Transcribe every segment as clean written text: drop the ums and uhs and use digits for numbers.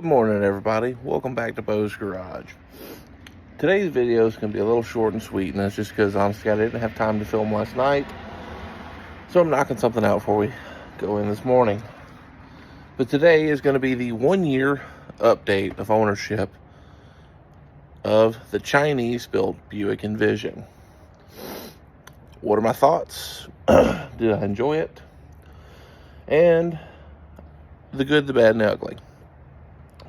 Good morning, everybody. Welcome back to Bo's Garage. Today's video is going to be a little short and sweet, and that's just because, honestly, I didn't have time to film last night. So I'm knocking something out before we go in this morning. But today is going to be the 1-year update of ownership of the Chinese-built Buick Envision. What are my thoughts? Did I enjoy it? And the good, the bad, and the ugly.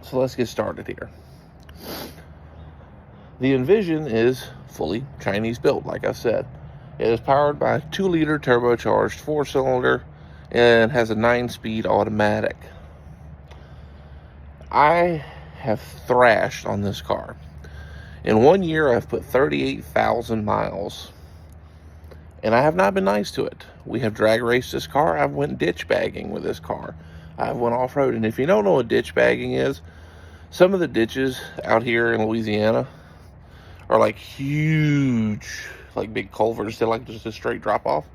So let's get started here. The Envision is fully Chinese built, like I said. It is powered by a 2-liter turbocharged 4-cylinder and has a 9-speed automatic. I have thrashed on this car. In 1 year, I've put 38,000 miles. And I have not been nice to it. We have drag raced this car. I've went ditch bagging with this car. I've went off-road. And if you don't know what ditch bagging is, some of the ditches out here in Louisiana are like huge, like big culverts. They're like just a straight drop off.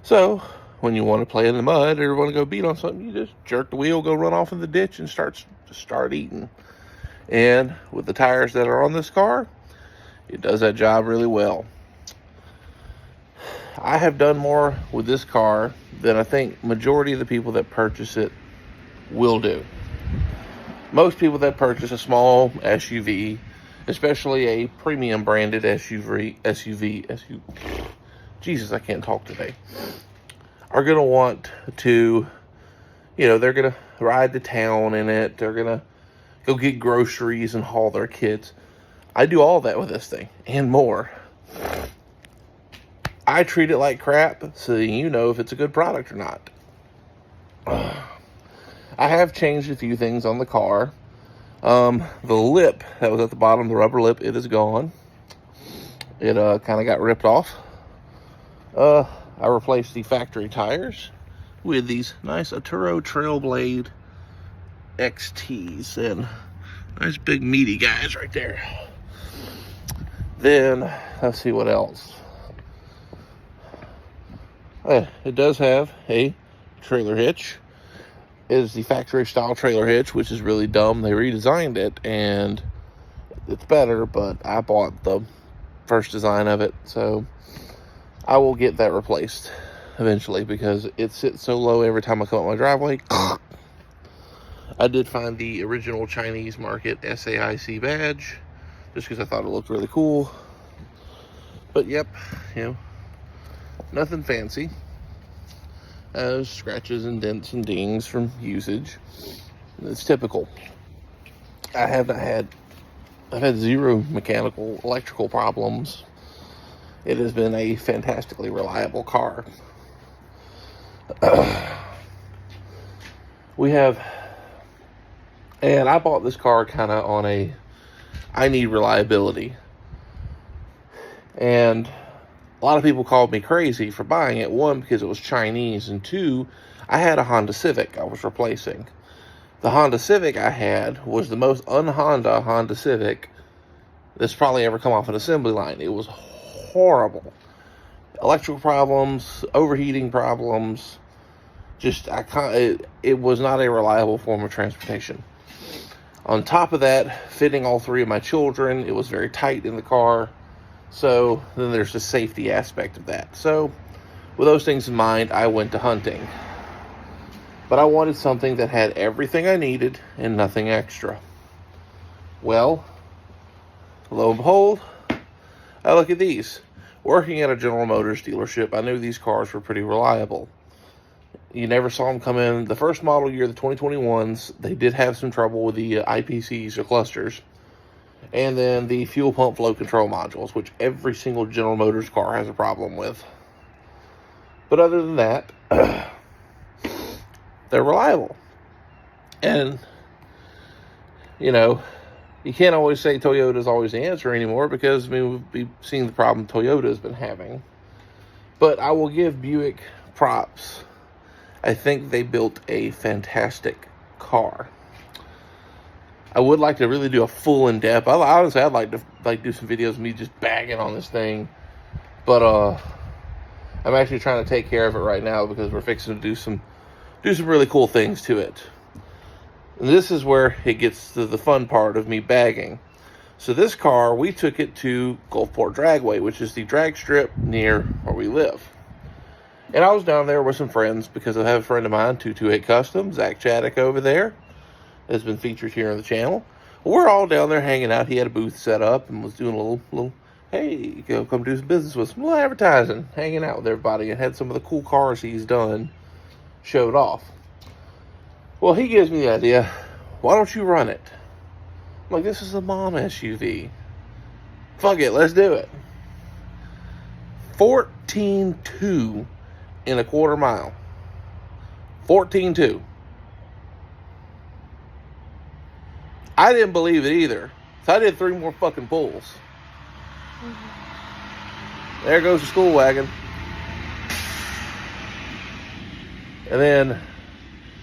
So when you want to play in the mud or want to go beat on something, you just jerk the wheel, go run off in the ditch and start eating. And with the tires that are on this car, it does that job really well. I have done more with this car than I think majority of the people that purchase it will do. Most people that purchase a small SUV, especially a premium branded SUV, Jesus, I can't talk today, are going to want to, they're going to ride to town in it. They're going to go get groceries and haul their kids. I do all that with this thing and more. I treat it like crap so you know if it's a good product or not. I have changed a few things on the car. The lip that was at the bottom, the rubber lip, it is gone. It kind of got ripped off. I replaced the factory tires with these nice Arturo Trailblade XTs, and nice big meaty guys right there. Then let's see what else. It does have a trailer hitch. It is the factory style trailer hitch, which is really dumb. They redesigned it and it's better, but I bought the first design of it, so I will get that replaced eventually because it sits so low every time I come up my driveway. I did find the original Chinese market SAIC badge just because I thought it looked really cool. But yep, nothing fancy. Scratches and dents and dings from usage. It's typical. I've had zero mechanical, electrical problems. It has been a fantastically reliable car. And I bought this car kind of on I need reliability. And a lot of people called me crazy for buying it. One, because it was Chinese, and two, I had a Honda Civic I was replacing. The Honda Civic I had was the most un-Honda Honda Civic that's probably ever come off an assembly line. It was horrible. Electrical problems, overheating problems. It was not a reliable form of transportation. On top of that, fitting all three of my children, it was very tight in the car. So then there's the safety aspect of that. So with those things in mind, I went to hunting. But I wanted something that had everything I needed and nothing extra. Well, lo and behold, I look at these. Working at a General Motors dealership, I knew these cars were pretty reliable. You never saw them come in. The first model year, the 2021s, they did have some trouble with the IPCs or clusters. And then the fuel pump flow control modules, which every single General Motors car has a problem with. But other than that, they're reliable. And, you can't always say Toyota's always the answer anymore because, we've seen the problem Toyota's been having. But I will give Buick props. I think they built a fantastic car. I would like to really do a full in-depth. Honestly, I'd like to do some videos of me just bagging on this thing. But I'm actually trying to take care of it right now because we're fixing to do some really cool things to it. And this is where it gets to the fun part of me bagging. So this car, we took it to Gulfport Dragway, which is the drag strip near where we live. And I was down there with some friends because I have a friend of mine, 228 Custom, Zach Chaddock over there, has been featured here on the channel. We're all down there hanging out. He had a booth set up and was doing a little hey, come do some business with some little advertising, hanging out with everybody, and had some of the cool cars he's done showed off. Well, he gives me the idea, why don't you run it? I'm like, this is a mom SUV. Fuck it, let's do it. 14.2 in a quarter mile. 14.2. I didn't believe it either. So I did 3 more fucking pulls. There goes the school wagon. And then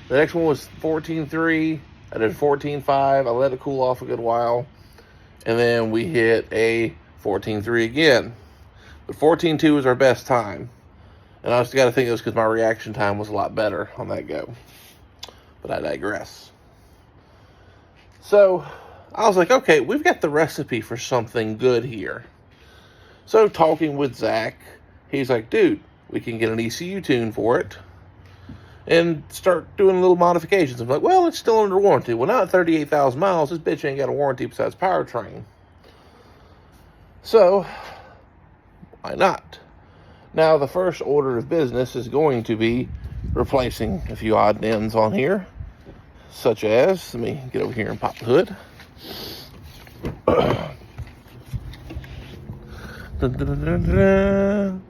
the next one was 14.3. I did 14.5. I let it cool off a good while. And then we hit a 14.3 again. But 14.2 was our best time. And I just got to think it was because my reaction time was a lot better on that go. But I digress. So I was like, okay, we've got the recipe for something good here. So talking with Zach, he's like, dude, we can get an ECU tune for it and start doing little modifications. I'm like, well, it's still under warranty. Well, now at 38,000 miles, this bitch ain't got a warranty besides powertrain. So why not? Now, the first order of business is going to be replacing a few odd and ends on here, such as, let me get over here and pop the hood. Dun, dun, dun, dun, dun.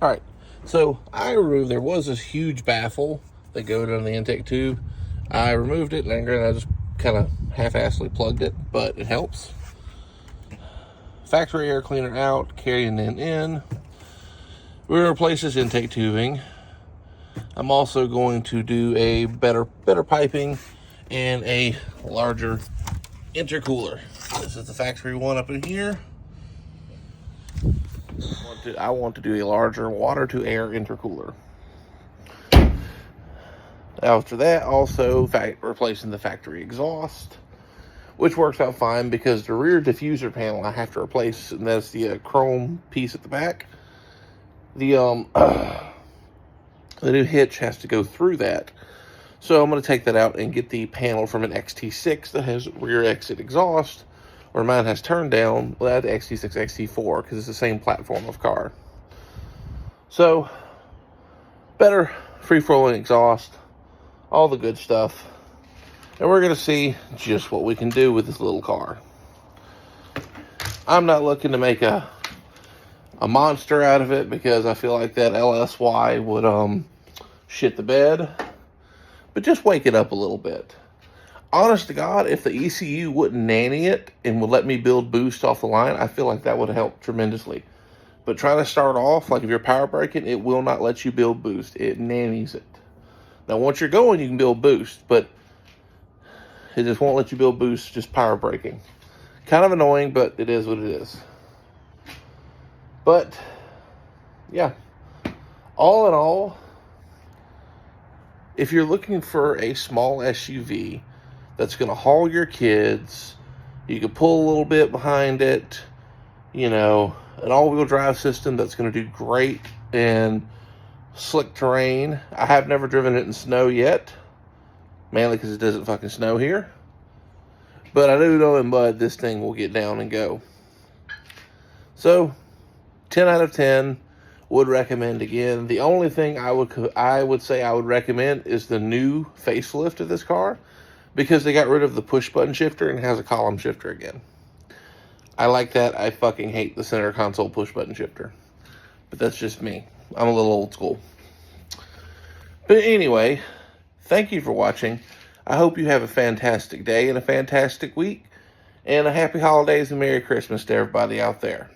All right, so I removed, there was this huge baffle that goes on the intake tube. I removed it, and I just kind of half-assedly plugged it, but it helps. Factory air cleaner out, carrying it in. We're going to replace this intake tubing. I'm also going to do a better piping and a larger intercooler. This is the factory one up in here. I want to do a larger water-to-air intercooler. After that, also replacing the factory exhaust, which works out fine because the rear diffuser panel I have to replace, and that's the chrome piece at the back. The new hitch has to go through that. So I'm going to take that out and get the panel from an XT6 that has rear exit exhaust, where mine has turned down. Well, I had the XT6, XT4, because it's the same platform of car. So, better free-flowing exhaust, all the good stuff. And we're going to see just what we can do with this little car. I'm not looking to make a monster out of it because I feel like that LSY would shit the bed. But just wake it up a little bit. Honest to God, if the ECU wouldn't nanny it and would let me build boost off the line, I feel like that would help tremendously. But trying to start off, like if you're power braking, it will not let you build boost. It nannies it. Now, once you're going, you can build boost, but it just won't let you build boost just power braking. Kind of annoying, but it is what it is. But, yeah. All in all, if you're looking for a small SUV that's going to haul your kids, you can pull a little bit behind it, you know, an all-wheel drive system that's going to do great in slick terrain. I have never driven it in snow yet, mainly because it doesn't fucking snow here. But I do know in mud this thing will get down and go. So, 10 out of 10. Would recommend again. The only thing I would say I would recommend is the new facelift of this car, because they got rid of the push button shifter and it has a column shifter again. I like that. I fucking hate the center console push button shifter, but that's just me. I'm a little old school. But anyway, thank you for watching. I hope you have a fantastic day and a fantastic week, and a happy holidays and Merry Christmas to everybody out there.